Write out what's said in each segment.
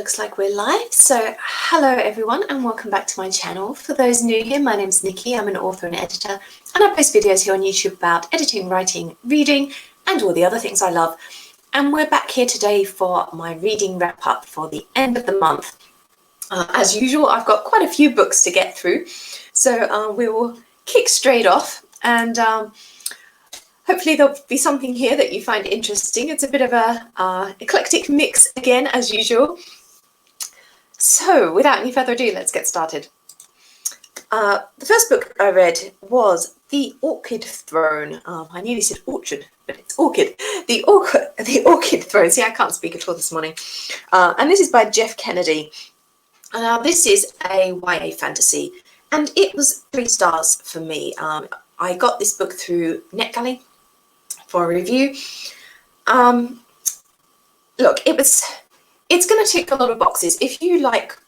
Looks like we're live. So hello everyone and welcome back to my channel. For those new here, my name's Nicki. I'm an author and editor and I post videos here on YouTube about editing, writing, reading and all the other things I love. And we're back here today for my reading wrap up for the end of the month. As usual, I've got quite a few books to get through. So we will kick straight off and hopefully there'll be something here that you find interesting. It's a bit of a eclectic mix again, as usual. So, without any further ado, let's get started. The first book I read was The Orchid Throne. I nearly said Orchard, but it's Orchid. The Orchid Throne. See, I can't speak at all this morning. And this is by Jeff Kennedy. This is a YA fantasy, and it was 3 stars for me. I got this book through NetGalley for a review. Look, it's going to tick a lot of boxes. If you like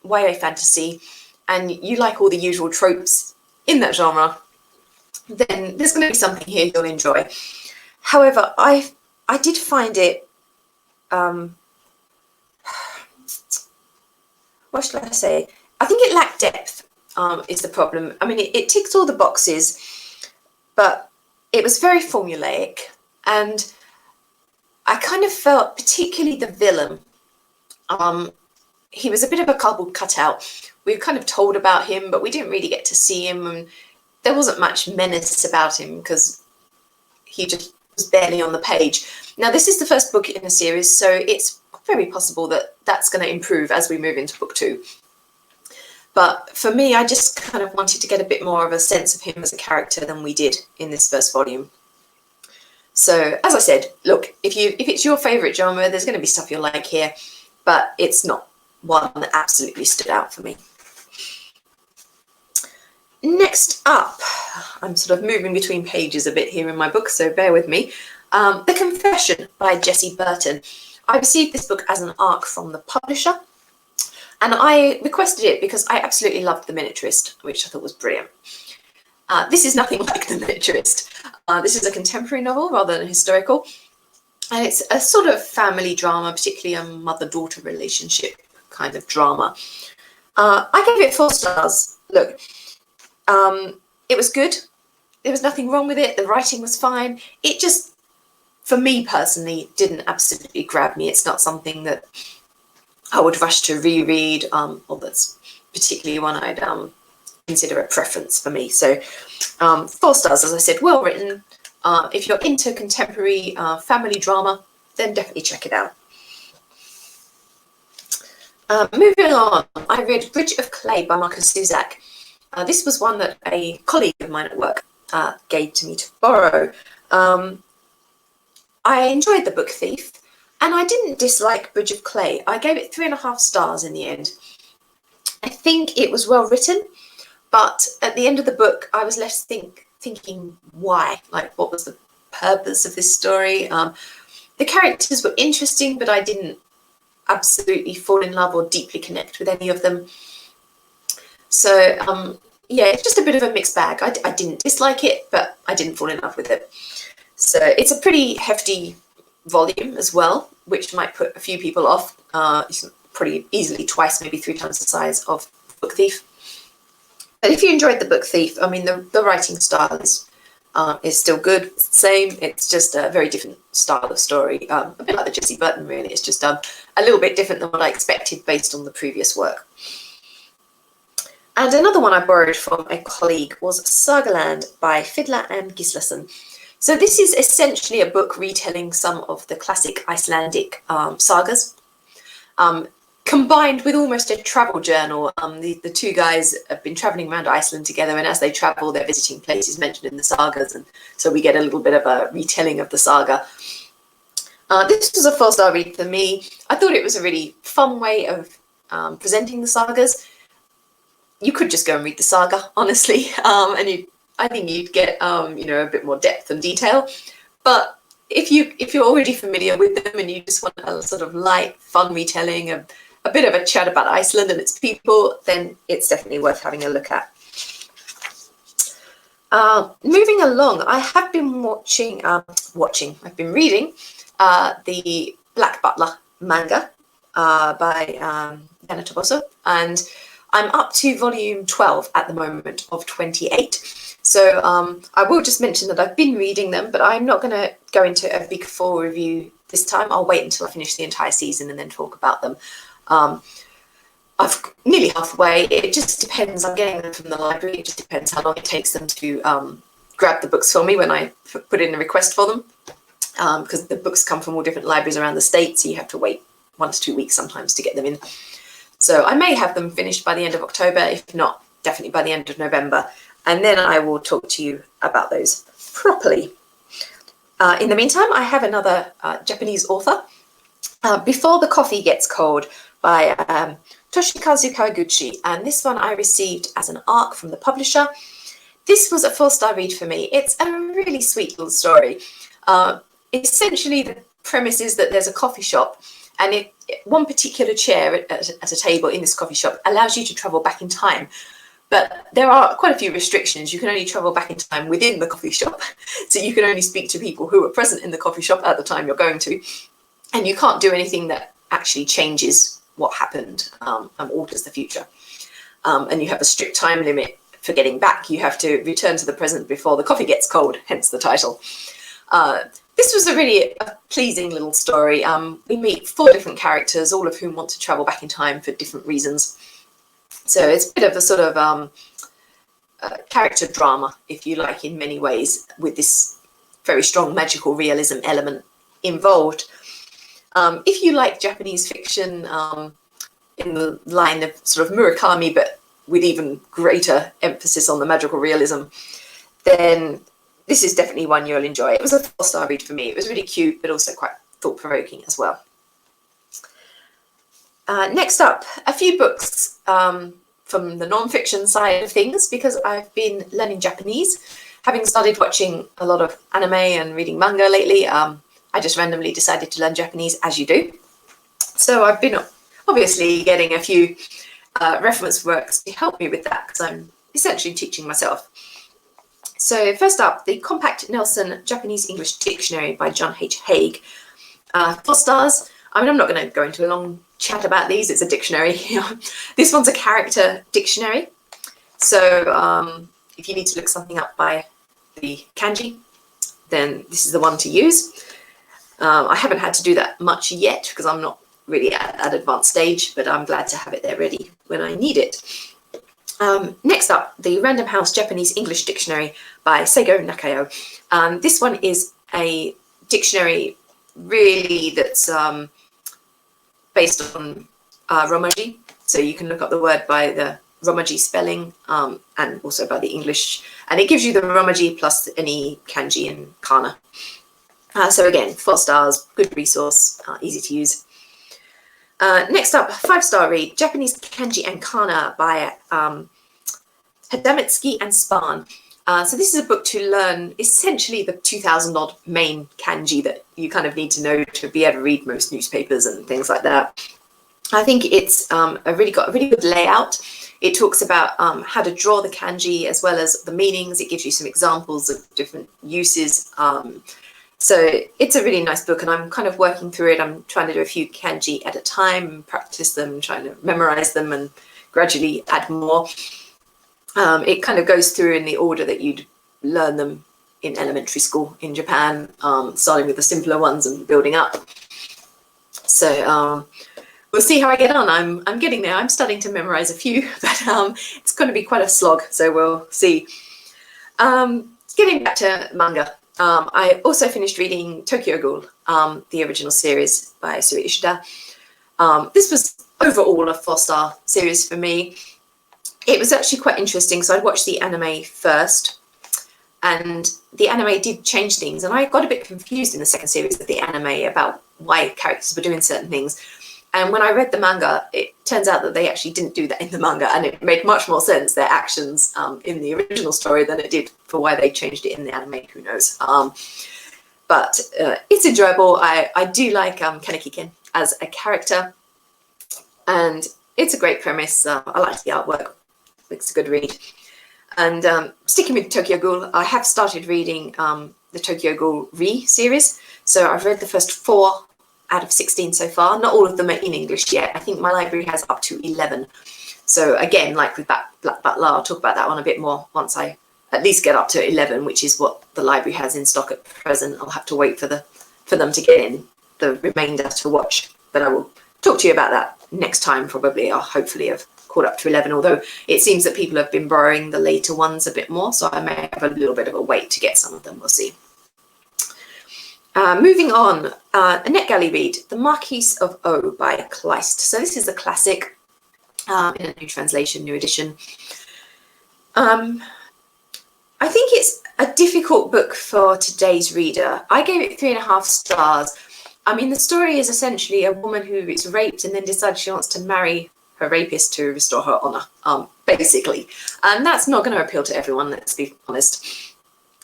YA fantasy and you like all the usual tropes in that genre, then there's going to be something here you'll enjoy. However, I did find it, what should I say? I think it lacked depth is the problem. I mean, it ticks all the boxes, but it was very formulaic, and I kind of felt, particularly the villain, he was a bit of a cardboard cutout. We were kind of told about him, but we didn't really get to see him, and there wasn't much menace about him because he just was barely on the page. Now, this is the first book in a series, so it's very possible that that's going to improve as we move into book 2. But for me, I just kind of wanted to get a bit more of a sense of him as a character than we did in this first volume. So, as I said, look, if it's your favourite genre, there's going to be stuff you'll like here, but it's not one that absolutely stood out for me. Next up, I'm sort of moving between pages a bit here in my book, so bear with me. The Confession by Jessie Burton. I received this book as an ARC from the publisher, and I requested it because I absolutely loved The Miniaturist, which I thought was brilliant. This is nothing like The Miniaturist. This is a contemporary novel rather than a historical. And it's a sort of family drama, particularly a mother-daughter relationship kind of drama. I gave it 4 stars. Look, it was good. There was nothing wrong with it. The writing was fine. It just, for me personally, didn't absolutely grab me. It's not something that I would rush to reread, or that's particularly one I'd consider a preference for me. So 4 stars, as I said, well written. If you're into contemporary family drama, then definitely check it out. Moving on, I read Bridge of Clay by Markus Zusak. This was one that a colleague of mine at work gave to me to borrow. I enjoyed The Book Thief, and I didn't dislike Bridge of Clay. I gave it 3.5 stars in the end. I think it was well written, but at the end of the book, I was left thinking why? Like, what was the purpose of this story? The characters were interesting, but I didn't absolutely fall in love or deeply connect with any of them. So, yeah, it's just a bit of a mixed bag. I didn't dislike it, but I didn't fall in love with it. So it's a pretty hefty volume as well, which might put a few people off. It's pretty easily twice, maybe 3 times the size of Book Thief. But if you enjoyed The Book Thief, I mean, the writing style is still good. It's the same. It's just a very different style of story. A bit like the Jessie Burton, really. It's just a little bit different than what I expected based on the previous work. And another one I borrowed from a colleague was Sagaland by Fidler and Gíslason. So this is essentially a book retelling some of the classic Icelandic sagas, combined with almost a travel journal. The 2 guys have been travelling around Iceland together, and as they travel, they're visiting places mentioned in the sagas, and so we get a little bit of a retelling of the saga. This was a 4-star read for me. I thought it was a really fun way of presenting the sagas. You could just go and read the saga, honestly, and I think you'd get a bit more depth and detail. But if you're already familiar with them and you just want a sort of light, fun retelling, a bit of a chat about Iceland and its people, then it's definitely worth having a look at. Moving along, I have been I've been reading the Black Butler manga by Yana Toboso, and I'm up to volume 12 at the moment of 28. So I will just mention that I've been reading them, but I'm not going to go into a big full review this time. I'll wait until I finish the entire season and then talk about them. I've nearly halfway. It just depends. I'm getting them from the library. It just depends how long it takes them to grab the books for me when I put in a request for them, because the books come from all different libraries around the state, so you have to wait 1 to 2 weeks sometimes to get them in. So I may have them finished by the end of October, if not, definitely by the end of November, and then I will talk to you about those properly. In the meantime, I have another Japanese author, Before the Coffee Gets Cold by Toshikazu Kowaguchi, and this one I received as an ARC from the publisher. This was a 4-star read for me. It's a really sweet little story. Essentially, the premise is that there's a coffee shop, and one particular chair at a table in this coffee shop allows you to travel back in time. But there are quite a few restrictions. You can only travel back in time within the coffee shop. So you can only speak to people who were present in the coffee shop at the time you're going to. And you can't do anything that actually changes what happened and alters the future. And you have a strict time limit for getting back. You have to return to the present before the coffee gets cold, hence the title. This was a really pleasing little story. We meet 4 different characters, all of whom want to travel back in time for different reasons. So it's a bit of a sort of character drama, if you like, in many ways, with this very strong magical realism element involved. If you like Japanese fiction in the line of sort of Murakami, but with even greater emphasis on the magical realism, then this is definitely one you'll enjoy. It was a 4-star read for me. It was really cute, but also quite thought-provoking as well. Next up, a few books from the non-fiction side of things, because I've been learning Japanese. Having started watching a lot of anime and reading manga lately, I just randomly decided to learn Japanese, as you do. So I've been obviously getting a few reference works to help me with that, because I'm essentially teaching myself. So first up, the Compact Nelson Japanese English Dictionary by John H. Haig. 4 stars. I mean, I'm not going to go into a long chat about these. It's a dictionary. This one's a character dictionary. So if you need to look something up by the kanji, then this is the one to use. I haven't had to do that much yet because I'm not really at advanced stage, but I'm glad to have it there ready when I need it. Next up, the Random House Japanese English Dictionary by Seigo Nakao. This one is a dictionary really that's based on Romaji. So you can look up the word by the Romaji spelling and also by the English. And it gives you the Romaji plus any kanji and kana. So again, 4 stars, good resource, easy to use. Next up, 5-star read, Japanese Kanji and Kana by Hadamitzky and Spahn. So this is a book to learn essentially the 2,000-odd main kanji that you kind of need to know to be able to read most newspapers and things like that. I think it's got a really good layout. It talks about how to draw the kanji as well as the meanings. It gives you some examples of different uses. So it's a really nice book, and I'm kind of working through it. I'm trying to do a few kanji at a time, practice them, trying to memorize them and gradually add more. It kind of goes through in the order that you'd learn them in elementary school in Japan, starting with the simpler ones and building up. So we'll see how I get on. I'm getting there. I'm starting to memorize a few, but it's going to be quite a slog, so we'll see. Getting back to manga. I also finished reading Tokyo Ghoul, the original series by Sui Ishida. This was overall a 4-star series for me. It was actually quite interesting. So I watched the anime first, and the anime did change things. And I got a bit confused in the second series of the anime about why characters were doing certain things. And when I read the manga, it turns out that they actually didn't do that in the manga, and it made much more sense, their actions in the original story, than it did for why they changed it in the anime. Who knows? But it's enjoyable. I do like Kaneki-ken as a character, and it's a great premise. I like the artwork. It's a good read. And sticking with Tokyo Ghoul, I have started reading the Tokyo Ghoul Re series. So I've read the first 4 out of 16 so far. Not all of them are in English yet. I think my library has up to 11. So again, like with Black Butler, I'll talk about that one a bit more once I at least get up to 11, which is what the library has in stock at present. I'll have to wait for them to get in the remainder to watch. But I will talk to you about that next time probably. I'll hopefully have caught up to 11, although it seems that people have been borrowing the later ones a bit more, so I may have a little bit of a wait to get some of them. We'll see. Moving on, a NetGalley read, The Marquise of O by Kleist. So this is a classic in a new translation, new edition. I think it's a difficult book for today's reader. I gave it 3.5 stars. I mean, the story is essentially a woman who is raped and then decides she wants to marry her rapist to restore her honour, basically. And that's not going to appeal to everyone, let's be honest.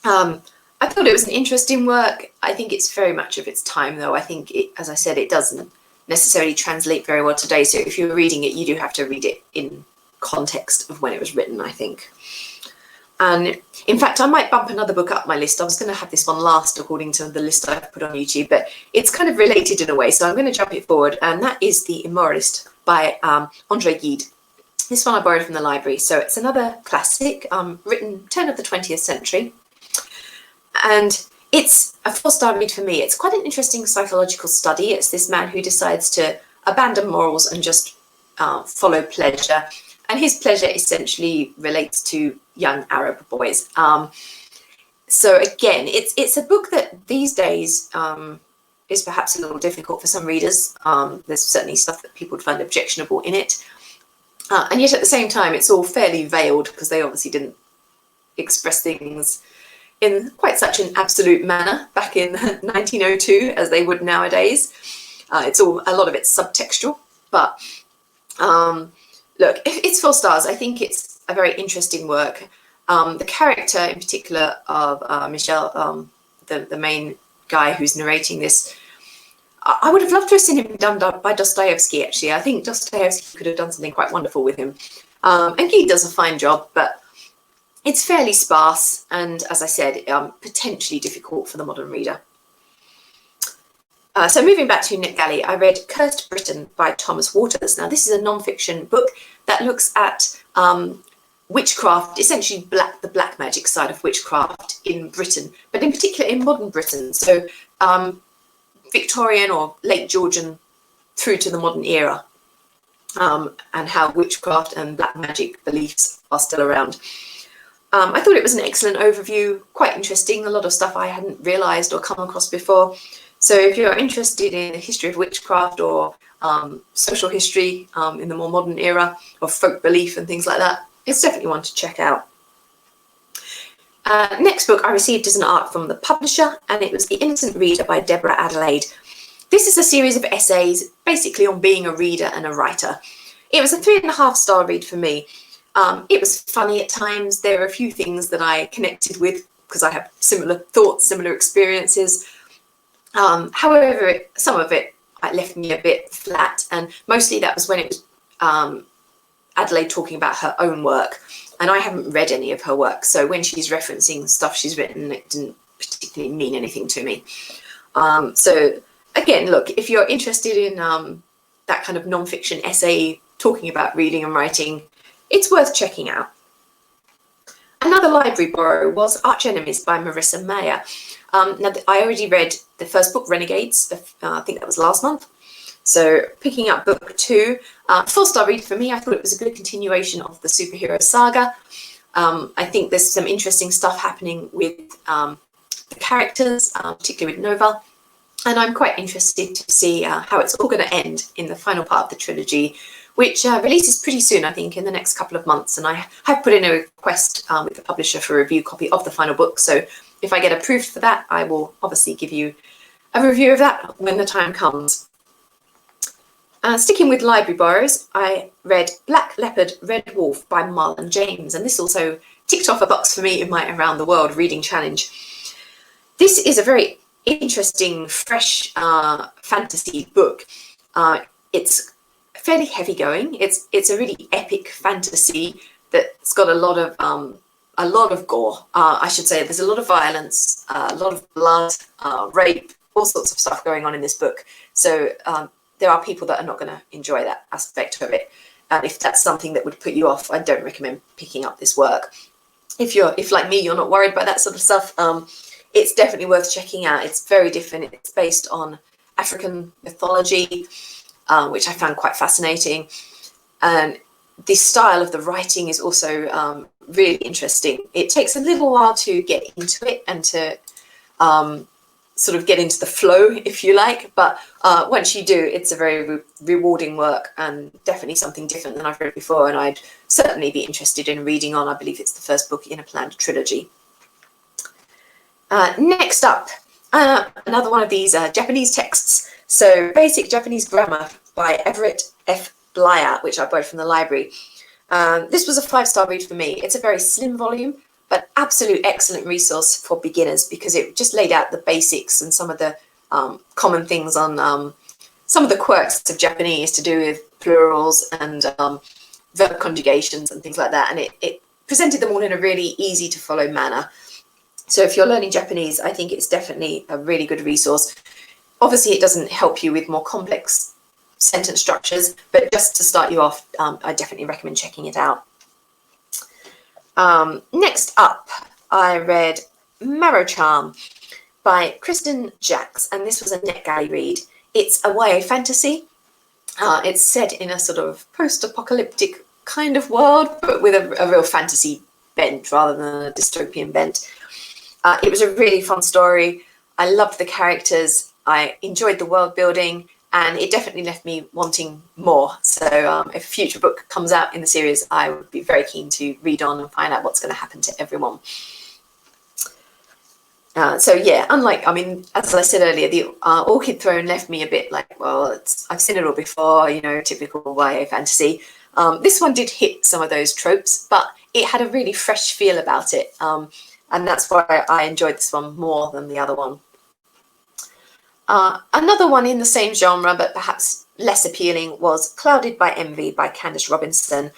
I thought it was an interesting work. I think it's very much of its time, though. I think, as I said, it doesn't necessarily translate very well today. So if you're reading it, you do have to read it in context of when it was written, I think. And in fact, I might bump another book up my list. I was going to have this one last according to the list I've put on YouTube, but it's kind of related in a way, so I'm going to jump it forward. And that is The Immoralist by André Gide. This one I borrowed from the library. So it's another classic, written turn of the 20th century. And it's a 4-star read for me. It's quite an interesting psychological study. It's this man who decides to abandon morals and just follow pleasure. And his pleasure essentially relates to young Arab boys. So again, it's a book that these days is perhaps a little difficult for some readers. There's certainly stuff that people would find objectionable in it. And yet at the same time, it's all fairly veiled because they obviously didn't express things in quite such an absolute manner back in 1902 as they would nowadays. A lot of it's subtextual, but look, it's 4 stars. I think it's a very interesting work. The character in particular of Michel, the main guy who's narrating this, I would have loved to have seen him done by Dostoevsky, actually. I think Dostoevsky could have done something quite wonderful with him. And he does a fine job, but it's fairly sparse and, as I said, potentially difficult for the modern reader. So moving back to NetGalley, I read Cursed Britain by Thomas Waters. Now, this is a non-fiction book that looks at witchcraft, essentially the black magic side of witchcraft in Britain, but in particular in modern Britain. So Victorian or late Georgian through to the modern era, and how witchcraft and black magic beliefs are still around. I thought it was an excellent overview, quite interesting, a lot of stuff I hadn't realised or come across before. So if you're interested in the history of witchcraft or social history in the more modern era of folk belief and things like that, it's definitely one to check out. Next book I received as an art from the publisher, and it was The Innocent Reader by Debra Adelaide. This is a series of essays basically on being a reader and a writer. It was a 3.5 star read for me. It was funny at times. There were a few things that I connected with because I have similar thoughts, similar experiences. However, some of it left me a bit flat, and mostly that was when it was Adelaide talking about her own work, and I haven't read any of her work, so when she's referencing stuff she's written, it didn't particularly mean anything to me. So again, look, if you're interested in that kind of non-fiction essay talking about reading and writing, it's worth checking out. Another library borrow was Archenemies by Marissa Meyer. Now, I already read the first book, Renegades, I think that was last month. So picking up book 2, 4-star read for me. I thought it was a good continuation of the superhero saga. I think there's some interesting stuff happening with the characters, particularly with Nova. And I'm quite interested to see how it's all going to end in the final part of the trilogy, which releases pretty soon, I think, in the next couple of months. And I have put in a request with the publisher for a review copy of the final book. So if I get approved for that, I will obviously give you a review of that when the time comes. Sticking with library borrows, I read Black Leopard, Red Wolf by Marlon James. And this also ticked off a box for me in my Around the World reading challenge. This is a very interesting, fresh fantasy book. It's fairly heavy going. It's a really epic fantasy that's got a lot of gore. I should say there's a lot of violence, a lot of blood, rape, all sorts of stuff going on in this book. So there are people that are not going to enjoy that aspect of it. And if that's something that would put you off, I don't recommend picking up this work. If like me, you're not worried about that sort of stuff, it's definitely worth checking out. It's very different. It's based on African mythology, which I found quite fascinating. And the style of the writing is also really interesting. It takes a little while to get into it and to sort of get into the flow, if you like. But once you do, it's a very rewarding work and definitely something different than I've read before. And I'd certainly be interested in reading on. I believe it's the first book in a planned trilogy. Next up, another one of these Japanese texts. So Basic Japanese Grammar by Everett F. Blyer, which I borrowed from the library. This was a 5-star read for me. It's a very slim volume, but absolute excellent resource for beginners because it just laid out the basics and some of the common things on some of the quirks of Japanese to do with plurals and verb conjugations and things like that. And it presented them all in a really easy to follow manner. So if you're learning Japanese, I think it's definitely a really good resource. Obviously, it doesn't help you with more complex sentence structures, but just to start you off, I definitely recommend checking it out. Next up, I read Marrow Charm by Kristen Jacks, and this was a NetGalley read. It's a YA fantasy. It's set in a sort of post-apocalyptic kind of world, but with a real fantasy bent rather than a dystopian bent. It was a really fun story. I loved the characters. I enjoyed the world building, and it definitely left me wanting more. So if a future book comes out in the series, I would be very keen to read on and find out what's going to happen to everyone. So yeah, unlike, I mean, as I said earlier, the Orchid Throne left me a bit like, well, I've seen it all before, you know, typical YA fantasy. This one did hit some of those tropes, but it had a really fresh feel about it. And that's why I enjoyed this one more than the other one. Another one in the same genre, but perhaps less appealing, was Clouded by Envy by Candice Robinson.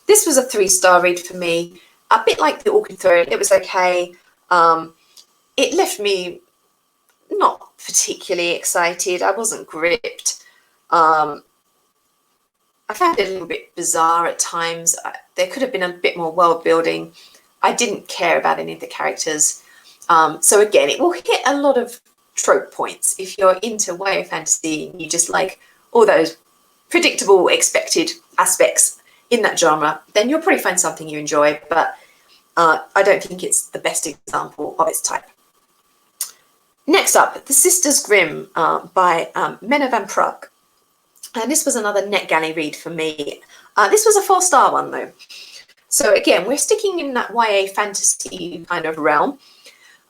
This was a 3-star read for me, a bit like the Orchid Throne. It was okay. It left me not particularly excited. I wasn't gripped. I found it a little bit bizarre at times. There could have been a bit more world building. I didn't care about any of the characters. So again, it will hit a lot of trope points. If you're into YA fantasy and you just like all those predictable, expected aspects in that genre, then you'll probably find something you enjoy. But I don't think it's the best example of its type. Next up, The Sisters Grimm by Mena van Praag. And this was another NetGalley read for me. This was a 4-star one though. So again, we're sticking in that YA fantasy kind of realm.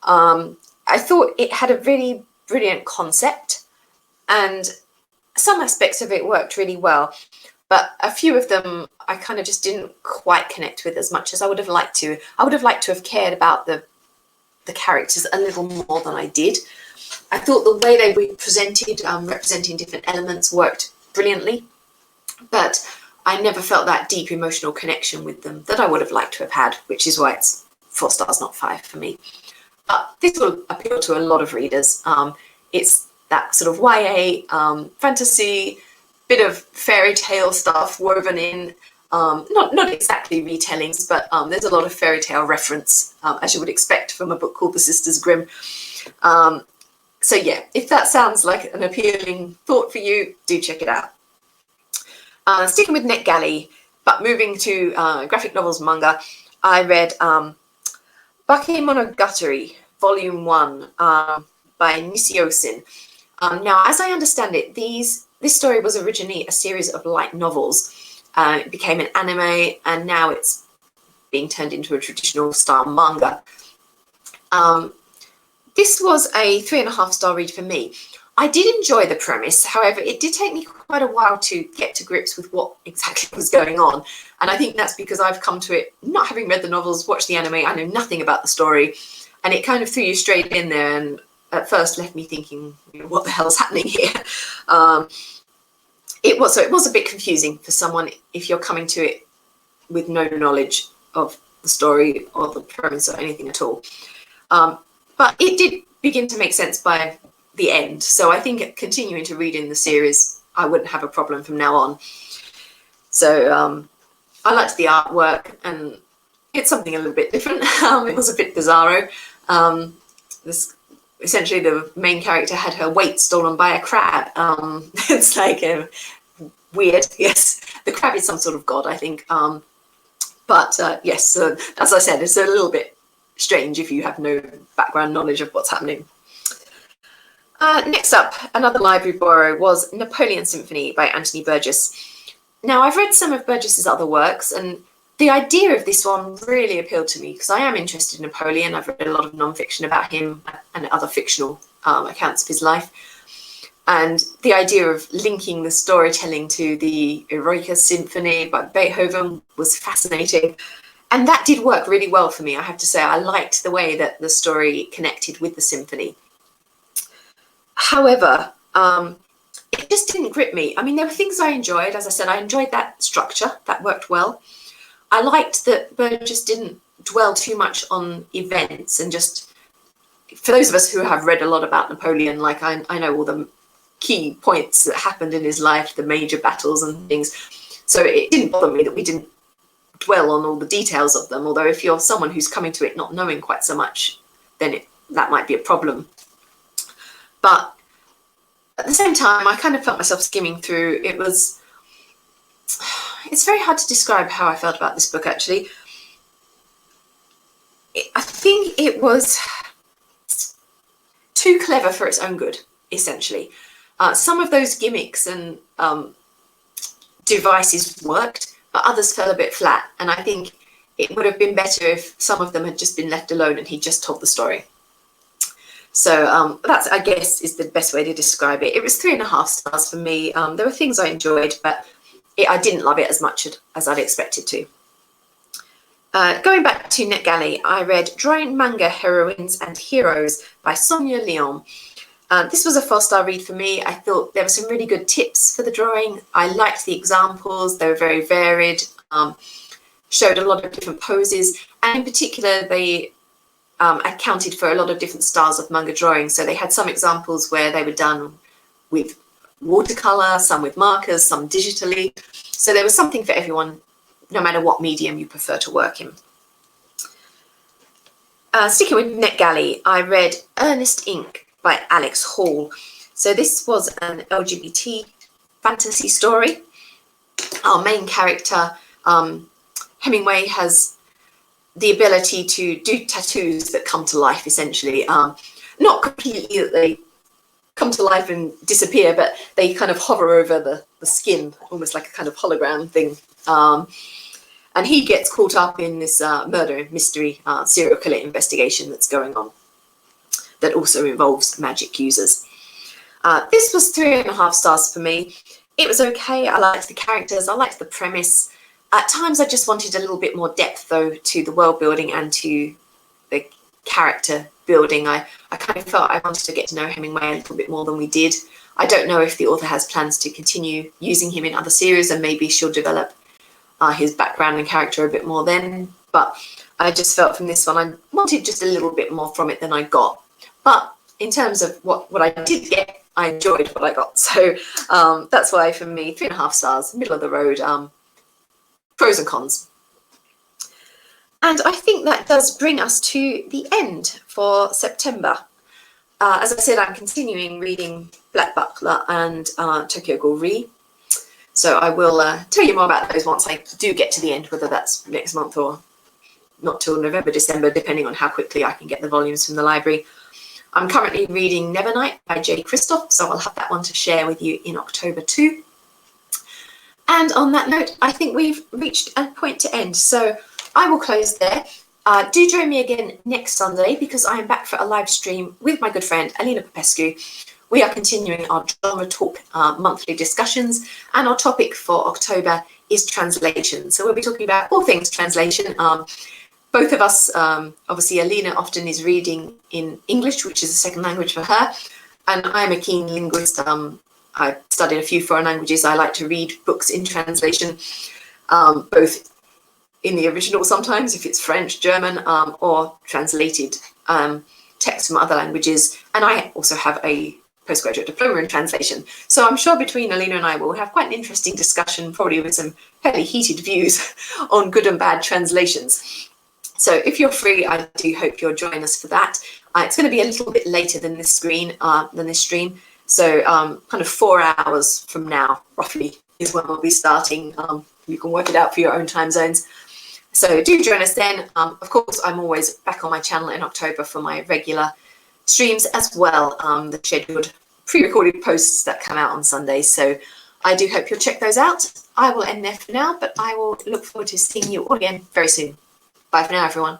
I thought it had a really brilliant concept and some aspects of it worked really well, but a few of them I kind of just didn't quite connect with as much as I would have liked to. I would have liked to have cared about the characters a little more than I did. I thought the way they were presented, representing different elements, worked brilliantly, but I never felt that deep emotional connection with them that I would have liked to have had, which is why it's 4 stars, not 5 for me. But this will appeal to a lot of readers. It's that sort of YA fantasy, bit of fairy tale stuff woven in. Not exactly retellings, but there's a lot of fairy tale reference, as you would expect from a book called The Sisters Grimm. So yeah, if that sounds like an appealing thought for you, do check it out. Sticking with NetGalley, but moving to graphic novels manga, I read Bakemonogatari, Volume 1 by Nisio-sin. Now, as I understand it, this story was originally a series of light novels. It became an anime, and now it's being turned into a traditional style manga. This was a 3.5-star read for me. I did enjoy the premise, however, it did take me quite a while to get to grips with what exactly was going on. And I think that's because I've come to it, not having read the novels, watched the anime, I know nothing about the story, and it kind of threw you straight in there and at first left me thinking, what the hell's happening here? It was a bit confusing for someone if you're coming to it with no knowledge of the story or the premise or anything at all. But it did begin to make sense by the end. So I think continuing to read in the series, I wouldn't have a problem from now on. So I liked the artwork, and it's something a little bit different. It was a bit bizarro. Essentially, the main character had her weight stolen by a crab. It's like weird. Yes, the crab is some sort of god, I think. But yes, as I said, it's a little bit strange if you have no background knowledge of what's happening. Next up, another library borrow was Napoleon Symphony by Anthony Burgess. Now, I've read some of Burgess's other works, and the idea of this one really appealed to me because I am interested in Napoleon. I've read a lot of non-fiction about him and other fictional accounts of his life. And the idea of linking the storytelling to the Eroica Symphony by Beethoven was fascinating. And that did work really well for me. I have to say, I liked the way that the story connected with the symphony. However, it just didn't grip me. I mean, there were things I enjoyed. As I said, I enjoyed that structure. That worked well. I liked that Burgess didn't dwell too much on events and just, for those of us who have read a lot about Napoleon, like I know all the key points that happened in his life, the major battles and things. So it didn't bother me that we didn't dwell on all the details of them. Although if you're someone who's coming to it not knowing quite so much, then that might be a problem. But at the same time, I kind of felt myself skimming through. It's very hard to describe how I felt about this book, actually. I think it was too clever for its own good, essentially. Some of those gimmicks and devices worked, but others fell a bit flat. And I think it would have been better if some of them had just been left alone and he just told the story. So that's, I guess, is the best way to describe it. It was 3.5 stars for me. There were things I enjoyed, but I didn't love it as much as I'd expected to. Going back to NetGalley, I read Drawing Manga Heroines and Heroes by Sonia Leon. This was a 4-star read for me. I thought there were some really good tips for the drawing. I liked the examples. They were very varied, showed a lot of different poses, and in particular, they accounted for a lot of different styles of manga drawing. So they had some examples where they were done with watercolor, some with markers, some digitally. So there was something for everyone, no matter what medium you prefer to work in. Sticking with NetGalley, I read Ernest Inc. by Alex Hall. So this was an LGBT fantasy story. Our main character, Hemingway, has the ability to do tattoos that come to life, essentially. Not completely that they come to life and disappear, but they kind of hover over the skin, almost like a kind of hologram thing. And he gets caught up in this murder mystery serial killer investigation that's going on that also involves magic users. This was 3.5 stars for me. It was okay. I liked the characters. I liked the premise. At times, I just wanted a little bit more depth, though, to the world building and to the character building. I kind of felt I wanted to get to know Hemingway a little bit more than we did. I don't know if the author has plans to continue using him in other series, and maybe she'll develop his background and character a bit more then. But I just felt from this one, I wanted just a little bit more from it than I got. But in terms of what I did get, I enjoyed what I got. So that's why, for me, 3.5 stars, middle of the road. Pros and cons. And I think that does bring us to the end for September. As I said, I'm continuing reading Black Butler and Tokyo Ghoul Re. So I will tell you more about those once I do get to the end, whether that's next month or not till November, December, depending on how quickly I can get the volumes from the library. I'm currently reading Nevernight by J. Christoph, so I'll have that one to share with you in October too. And on that note, I think we've reached a point to end. So I will close there. Do join me again next Sunday because I am back for a live stream with my good friend Alina Popescu. We are continuing our Genre Talk monthly discussions, and our topic for October is translation. So we'll be talking about all things translation. Both of us, obviously Alina often is reading in English, which is a second language for her, and I'm a keen linguist. I've studied a few foreign languages. I like to read books in translation, both in the original sometimes, if it's French, German, or translated text from other languages. And I also have a postgraduate diploma in translation. So I'm sure between Alina and I will have quite an interesting discussion, probably with some fairly heated views on good and bad translations. So if you're free, I do hope you'll join us for that. It's going to be a little bit later than this stream. So kind of 4 hours from now, roughly, is when we'll be starting. You can work it out for your own time zones. So do join us then. Of course, I'm always back on my channel in October for my regular streams as well, the scheduled pre-recorded posts that come out on Sundays. So I do hope you'll check those out. I will end there for now, but I will look forward to seeing you all again very soon. Bye for now, everyone.